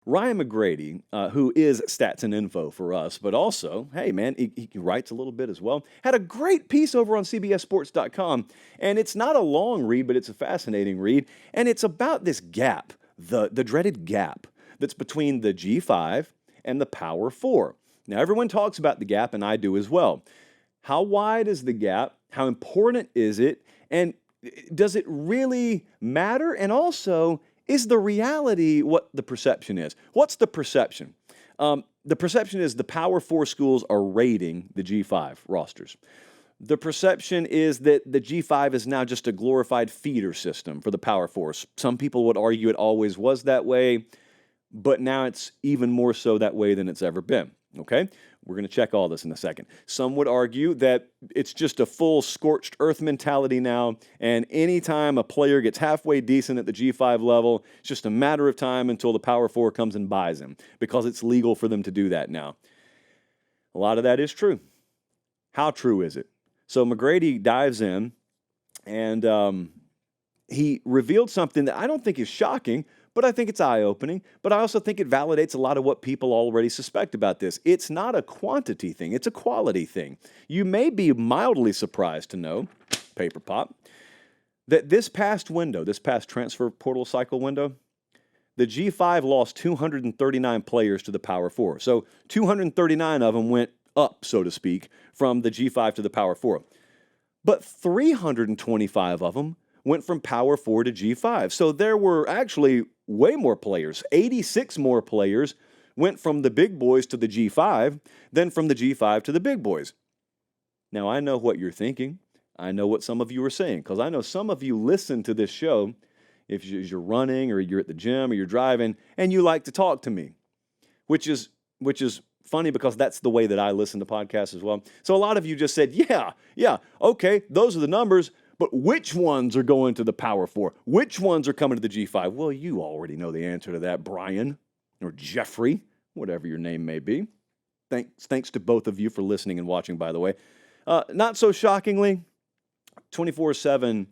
Ryan McGrady, who is Stats and Info for us, but also, hey man, he writes a little bit as well, had a great piece over on CBSSports.com. And it's not a long read, but it's a fascinating read. And it's about this gap, the dreaded gap that's between the G5 and the Power 4. Now, everyone talks about the gap, and I do as well. How wide is the gap? How important is it? And does it really matter? And also, is the reality what the perception is? What's the perception? The perception is the Power 4 schools are raiding the G5 rosters. The perception is that the G5 is now just a glorified feeder system for the Power 4. Some people would argue it always was that way, but now it's even more so that way than it's ever been. Okay? We're going to check all this in a second. Some would argue that it's just a full scorched earth mentality now, and anytime a player gets halfway decent at the G5 level, it's just a matter of time until the Power 4 comes and buys him, because it's legal for them to do that now. A lot of that is true. How true is it? So McGrady dives in, and he revealed something that I don't think is shocking, but I think it's eye-opening. But I also think it validates a lot of what people already suspect about this. It's not a quantity thing. It's a quality thing. You may be mildly surprised to know, paper pop, that this past transfer portal cycle window, the G5 lost 239 players to the Power 4. So 239 of them went up, so to speak, from the G5 to the Power 4. But 325 of them went from Power 4 to G5. So there were actually way more players. 86 more players went from the big boys to the G5 than from the G5 to the big boys. Now, I know what you're thinking. I know what some of you are saying, because I know some of you listen to this show if you're running or you're at the gym or you're driving, and you like to talk to me, which is funny because that's the way that I listen to podcasts as well. So a lot of you just said, yeah, okay, those are the numbers, but which ones are going to the Power 4? Which ones are coming to the G5? Well, you already know the answer to that, Brian or Jeffrey, whatever your name may be. Thanks to both of you for listening and watching, by the way. Not so shockingly, 24/7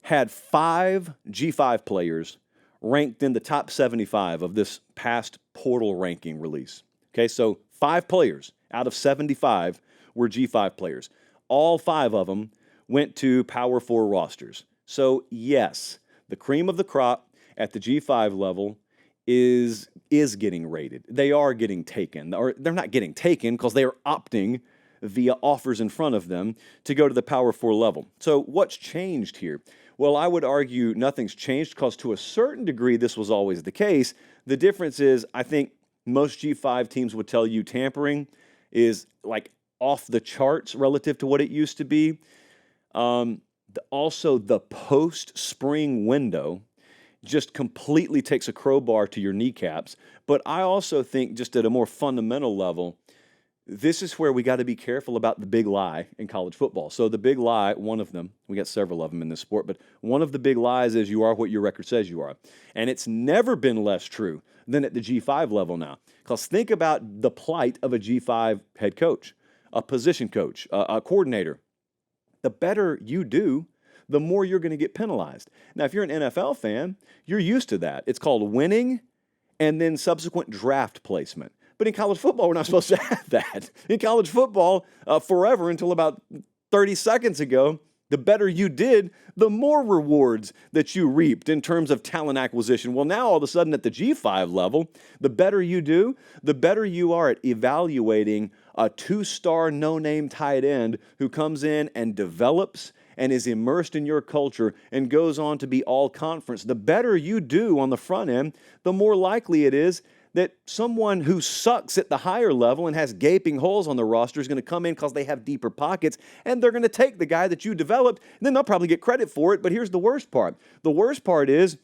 had 5 G5 players ranked in the top 75 of this past portal ranking release. Okay, so 5 players out of 75 were G5 players. All 5 of them went to Power 4 rosters. So yes, the cream of the crop at the G5 level is getting rated. They are getting taken, or they're not getting taken because they are opting via offers in front of them to go to the Power 4 level. So what's changed here? Well, I would argue nothing's changed because to a certain degree this was always the case. The difference is I think most G5 teams would tell you tampering is like off the charts relative to what it used to be. Also, the post-spring window just completely takes a crowbar to your kneecaps. But I also think just at a more fundamental level, this is where we got to be careful about the big lie in college football. So the big lie, one of them, we got several of them in this sport, but one of the big lies is you are what your record says you are. And it's never been less true than at the G5 level now. Because think about the plight of a G5 head coach, a position coach, a coordinator. The better you do, the more you're going to get penalized. Now, if you're an NFL fan, you're used to that. It's called winning and then subsequent draft placement. But in college football, we're not supposed to have that. In college football, forever until about 30 seconds ago, the better you did, the more rewards that you reaped in terms of talent acquisition. Well, now all of a sudden at the G5 level, the better you do, the better you are at evaluating a 2-star no-name tight end who comes in and develops and is immersed in your culture and goes on to be all conference. The better you do on the front end, the more likely it is that someone who sucks at the higher level and has gaping holes on the roster is going to come in because they have deeper pockets, and they're going to take the guy that you developed, and then they'll probably get credit for it. But here's the worst part. The worst part is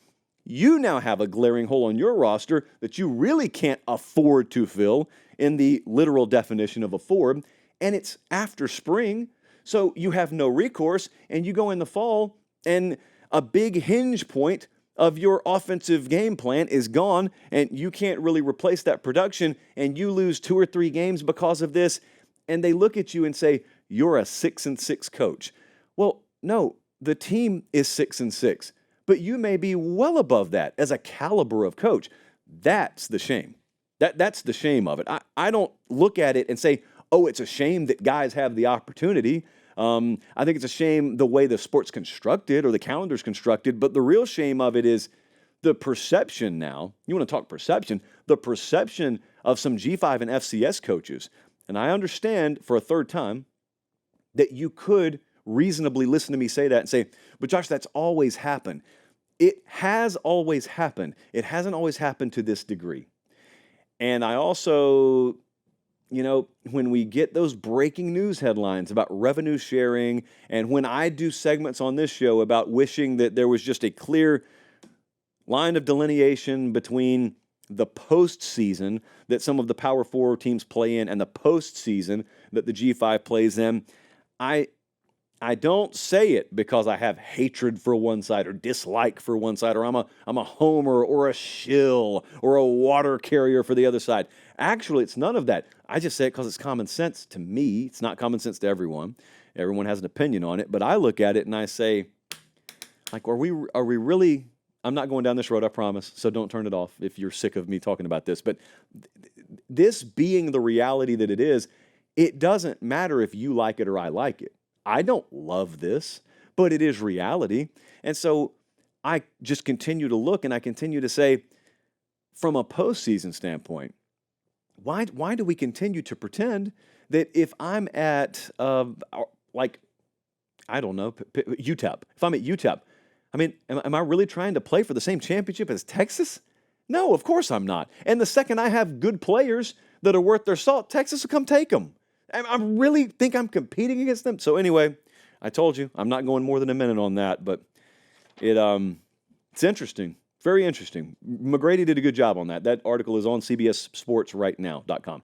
you now have a glaring hole on your roster that you really can't afford to fill in the literal definition of afford, and it's after spring, so you have no recourse, and you go in the fall, and a big hinge point of your offensive game plan is gone, and you can't really replace that production, and you lose 2 or 3 games because of this, and they look at you and say, you're a 6-6 coach. Well, no, the team is 6-6, but you may be well above that as a caliber of coach. That's the shame. That's the shame of it. I don't look at it and say, oh, it's a shame that guys have the opportunity. I think it's a shame the way the sport's constructed or the calendar's constructed, but the real shame of it is the perception now. You want to talk perception? The perception of some G5 and FCS coaches. And I understand for a third time that you could reasonably listen to me say that and say, but Josh, that's always happened. It has always happened. It hasn't always happened to this degree. And I also, when we get those breaking news headlines about revenue sharing, and when I do segments on this show about wishing that there was just a clear line of delineation between the postseason that some of the Power Four teams play in and the postseason that the G5 plays in, I don't say it because I have hatred for one side or dislike for one side, or I'm a homer or a shill or a water carrier for the other side. Actually, it's none of that. I just say it because it's common sense to me. It's not common sense to everyone. Everyone has an opinion on it, but I look at it and I say, like, are we really? I'm not going down this road, I promise. So don't turn it off if you're sick of me talking about this. But this being the reality that it is, it doesn't matter if you like it or I like it. I don't love this, but it is reality. And so I just continue to look and I continue to say, from a postseason standpoint, why do we continue to pretend that if I'm at, I don't know, UTEP, if I'm at UTEP, I mean, am I really trying to play for the same championship as Texas? No, of course I'm not. And the second I have good players that are worth their salt, Texas will come take them. I really think I'm competing against them. So anyway, I told you, I'm not going more than a minute on that, but it's interesting, very interesting. McGrady did a good job on that. That article is on CBSSportsRightNow.com.